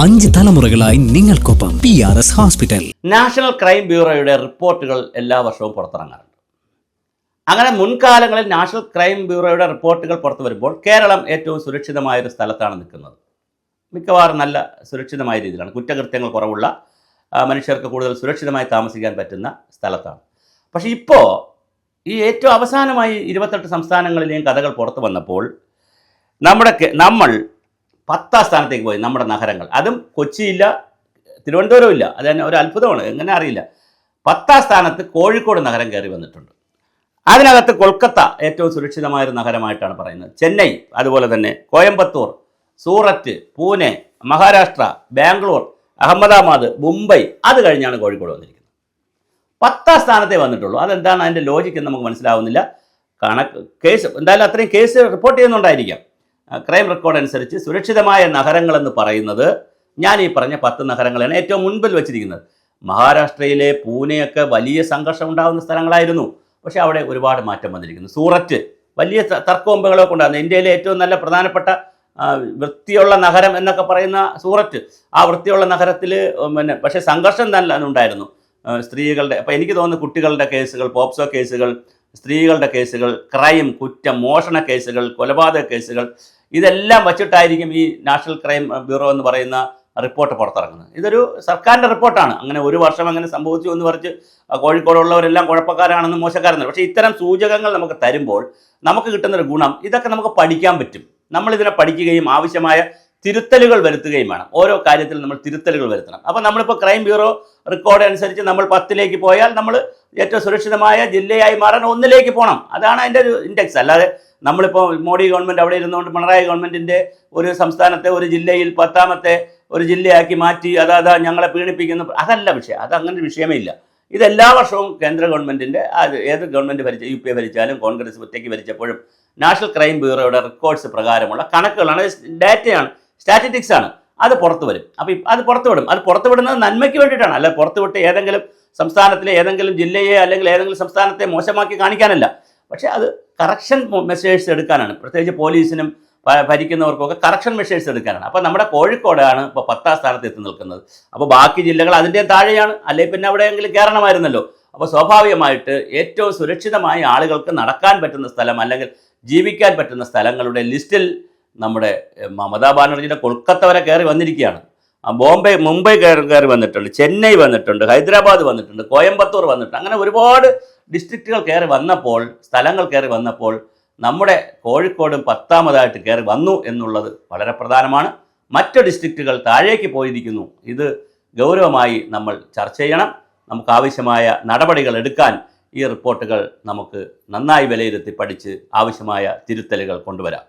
5 തലമുറകളായി നിങ്ങൾക്കൊപ്പം PRS hospital. National crime ബ്യൂറോയുടെ റിപ്പോർട്ടുകൾ എല്ലാ വർഷവും പുറത്തിറങ്ങാറുണ്ട്. അങ്ങനെ മുൻകാലങ്ങളിൽ നാഷണൽ ക്രൈം ബ്യൂറോയുടെ റിപ്പോർട്ടുകൾ പുറത്തു വരുമ്പോൾ കേരളം ഏറ്റവും സുരക്ഷിതമായൊരു സ്ഥലത്താണ് നിൽക്കുന്നത്. മിക്കവാറും നല്ല സുരക്ഷിതമായ രീതിയിലാണ്, കുറ്റകൃത്യങ്ങൾ കുറവുള്ള, മനുഷ്യർക്ക് കൂടുതൽ സുരക്ഷിതമായി താമസിക്കാൻ പറ്റുന്ന സ്ഥലത്താണ്. പക്ഷേ ഇപ്പോൾ ഈ ഏറ്റവും അവസാനമായി 28 സംസ്ഥാനങ്ങളിലെയും കഥകൾ പുറത്തു വന്നപ്പോൾ നമ്മൾ 10ാം സ്ഥാനത്തേക്ക് പോയി. നമ്മുടെ നഗരങ്ങൾ, അതും കൊച്ചിയില്ല, തിരുവനന്തപുരം ഇല്ല, അത് തന്നെ ഒരു അത്ഭുതമാണ്, എങ്ങനെ അറിയില്ല. 10ാം സ്ഥാനത്ത് കോഴിക്കോട് നഗരം കയറി വന്നിട്ടുണ്ട്. അതിനകത്ത് കൊൽക്കത്ത ഏറ്റവും സുരക്ഷിതമായൊരു നഗരമായിട്ടാണ് പറയുന്നത്. ചെന്നൈ, അതുപോലെ തന്നെ കോയമ്പത്തൂർ, സൂററ്റ്, പൂനെ, മഹാരാഷ്ട്ര, ബാംഗ്ലൂർ, അഹമ്മദാബാദ്, മുംബൈ, അത് കഴിഞ്ഞാണ് കോഴിക്കോട് വന്നിരിക്കുന്നത്. 10ാം സ്ഥാനത്തേ വന്നിട്ടുള്ളൂ. അതെന്താണ് അതിൻ്റെ ലോജിക്ക് എന്ന് നമുക്ക് മനസ്സിലാവുന്നില്ല. കേസ് എന്തായാലും അത്രയും കേസ് റിപ്പോർട്ട് ചെയ്യുന്നുണ്ടായിരിക്കാം. ക്രൈം റെക്കോർഡ് അനുസരിച്ച് സുരക്ഷിതമായ നഗരങ്ങളെന്ന് പറയുന്നത് ഞാൻ ഈ പറഞ്ഞ 10 നഗരങ്ങളാണ് ഏറ്റവും മുൻപിൽ വെച്ചിരിക്കുന്നത്. മഹാരാഷ്ട്രയിലെ പൂനെയൊക്കെ വലിയ സംഘർഷം ഉണ്ടാകുന്ന സ്ഥലങ്ങളായിരുന്നു. പക്ഷേ അവിടെ ഒരുപാട് മാറ്റം വന്നിരിക്കുന്നു. സൂററ്റ് വലിയ തർക്കവമ്പുകളൊക്കെ ഉണ്ടാകുന്നു. ഇന്ത്യയിലെ ഏറ്റവും നല്ല പ്രധാനപ്പെട്ട വൃത്തിയുള്ള നഗരം എന്നൊക്കെ പറയുന്ന സൂററ്റ്, ആ വൃത്തിയുള്ള നഗരത്തിൽ പക്ഷേ സംഘർഷം തന്നെ ഉണ്ടായിരുന്നു. സ്ത്രീകളുടെ, അപ്പോൾ എനിക്ക് തോന്നുന്നു കുട്ടികളുടെ കേസുകൾ, പോക്സോ കേസുകൾ, സ്ത്രീകളുടെ കേസുകൾ, ക്രൈം, കുറ്റം, മോഷണ കേസുകൾ, കൊലപാതക കേസുകൾ, ഇതെല്ലാം വച്ചിട്ടായിരിക്കും ഈ നാഷണൽ ക്രൈം ബ്യൂറോ എന്ന് പറയുന്ന റിപ്പോർട്ട് പുറത്തിറങ്ങുന്നത്. ഇതൊരു സർക്കാരിൻ്റെ റിപ്പോർട്ടാണ്. അങ്ങനെ ഒരു വർഷം അങ്ങനെ സംഭവിച്ചു എന്ന് പറഞ്ഞ് കോഴിക്കോടുള്ളവരെല്ലാം കുഴപ്പക്കാരാണെന്ന്, മോശക്കാരെന്ന്. പക്ഷേ ഇത്തരം സൂചകങ്ങൾ നമുക്ക് തരുമ്പോൾ നമുക്ക് കിട്ടുന്നൊരു ഗുണം, ഇതൊക്കെ നമുക്ക് പഠിക്കാൻ പറ്റും. നമ്മളിതിനെ പഠിക്കുകയും ആവശ്യമായ തിരുത്തലുകൾ വരുത്തുകയും വേണം. ഓരോ കാര്യത്തിൽ നമ്മൾ തിരുത്തലുകൾ വരുത്തണം. അപ്പോൾ നമ്മളിപ്പോൾ ക്രൈം ബ്യൂറോ റെക്കോർഡ് അനുസരിച്ച് നമ്മൾ 10ലേക്ക് പോയാൽ നമ്മൾ ഏറ്റവും സുരക്ഷിതമായ ജില്ലയായി മാറാൻ 1ലേക്ക് പോകണം. അതാണ് അതിൻ്റെ ഒരു ഇൻഡെക്സ്. അല്ലാതെ നമ്മളിപ്പോൾ മോഡി ഗവൺമെൻറ് അവിടെ ഇരുന്നുകൊണ്ട് പിണറായി ഗവൺമെൻറ്റിൻ്റെ ഒരു സംസ്ഥാനത്തെ ഒരു ജില്ലയിൽ 10ാമത്തെ ഒരു ജില്ലയാക്കി മാറ്റി അതാ ഞങ്ങളെ പീഡിപ്പിക്കുന്നു, അതല്ല വിഷയം. അതങ്ങനെ ഒരു വിഷയമേ ഇല്ല. ഇതെല്ലാ വർഷവും കേന്ദ്ര ഗവൺമെൻറ്റിൻ്റെ, ഏത് ഗവൺമെൻറ് ഭരിച്ച, UP ഭരിച്ചാലും കോൺഗ്രസ് ഒറ്റയ്ക്ക് ഭരിച്ചപ്പോഴും നാഷണൽ ക്രൈം ബ്യൂറോയുടെ റെക്കോർഡ്സ് പ്രകാരമുള്ള കണക്കുകളാണ്, ഡാറ്റയാണ്, സ്റ്റാറ്റിസ്റ്റിക്സ് ആണ്. അത് പുറത്തു വരും. അപ്പോൾ അത് പുറത്തുവിടും. അത് പുറത്തുവിടുന്നത് നന്മയ്ക്ക് വേണ്ടിയിട്ടാണ്. അല്ല പുറത്തുവിട്ട് ഏതെങ്കിലും സംസ്ഥാനത്തിലെ ഏതെങ്കിലും ജില്ലയെ അല്ലെങ്കിൽ ഏതെങ്കിലും സംസ്ഥാനത്തെ മോശമാക്കി കാണിക്കാനല്ല. പക്ഷേ അത് കറക്ഷൻ മെഷേഴ്സ് എടുക്കാനാണ്. പ്രത്യേകിച്ച് പോലീസിനും ഭരിക്കുന്നവർക്കൊക്കെ കറക്ഷൻ മെഷേഴ്സ് എടുക്കാനാണ്. അപ്പോൾ നമ്മുടെ കോഴിക്കോടാണ് ഇപ്പോൾ 10ാം സ്ഥാനത്ത് എത്തി നിൽക്കുന്നത്. അപ്പോൾ ബാക്കി ജില്ലകൾ അതിൻ്റെ താഴെയാണ്, അല്ലെങ്കിൽ പിന്നെ അവിടെയെങ്കിലും കയറണമായിരുന്നല്ലോ. അപ്പോൾ സ്വാഭാവികമായിട്ട് ഏറ്റവും സുരക്ഷിതമായി ആളുകൾക്ക് നടക്കാൻ പറ്റുന്ന സ്ഥലം അല്ലെങ്കിൽ ജീവിക്കാൻ പറ്റുന്ന സ്ഥലങ്ങളുടെ ലിസ്റ്റിൽ നമ്മുടെ മമതാ ബാനർജിയുടെ കൊൽക്കത്ത വരെ കയറി വന്നിരിക്കുകയാണ്. മുംബൈ കയറി വന്നിട്ടുണ്ട്, ചെന്നൈ വന്നിട്ടുണ്ട്, ഹൈദരാബാദ് വന്നിട്ടുണ്ട്, കോയമ്പത്തൂർ വന്നിട്ടുണ്ട്. അങ്ങനെ ഒരുപാട് ഡിസ്ട്രിക്റ്റുകൾ കയറി വന്നപ്പോൾ, സ്ഥലങ്ങൾ കയറി വന്നപ്പോൾ നമ്മുടെ കോഴിക്കോടും 10ാമതായിട്ട് കയറി വന്നു എന്നുള്ളത് വളരെ പ്രധാനമാണ്. മറ്റ് ഡിസ്ട്രിക്റ്റുകൾ താഴേക്ക് പോയിരിക്കുന്നു. ഇത് ഗൗരവമായി നമ്മൾ ചർച്ച ചെയ്യണം. നമുക്ക് ആവശ്യമായ നടപടികൾ എടുക്കാൻ ഈ റിപ്പോർട്ടുകൾ നമുക്ക് നന്നായി വിലയിരുത്തി പഠിച്ച് ആവശ്യമായ തിരുത്തലുകൾ കൊണ്ടുവരാം.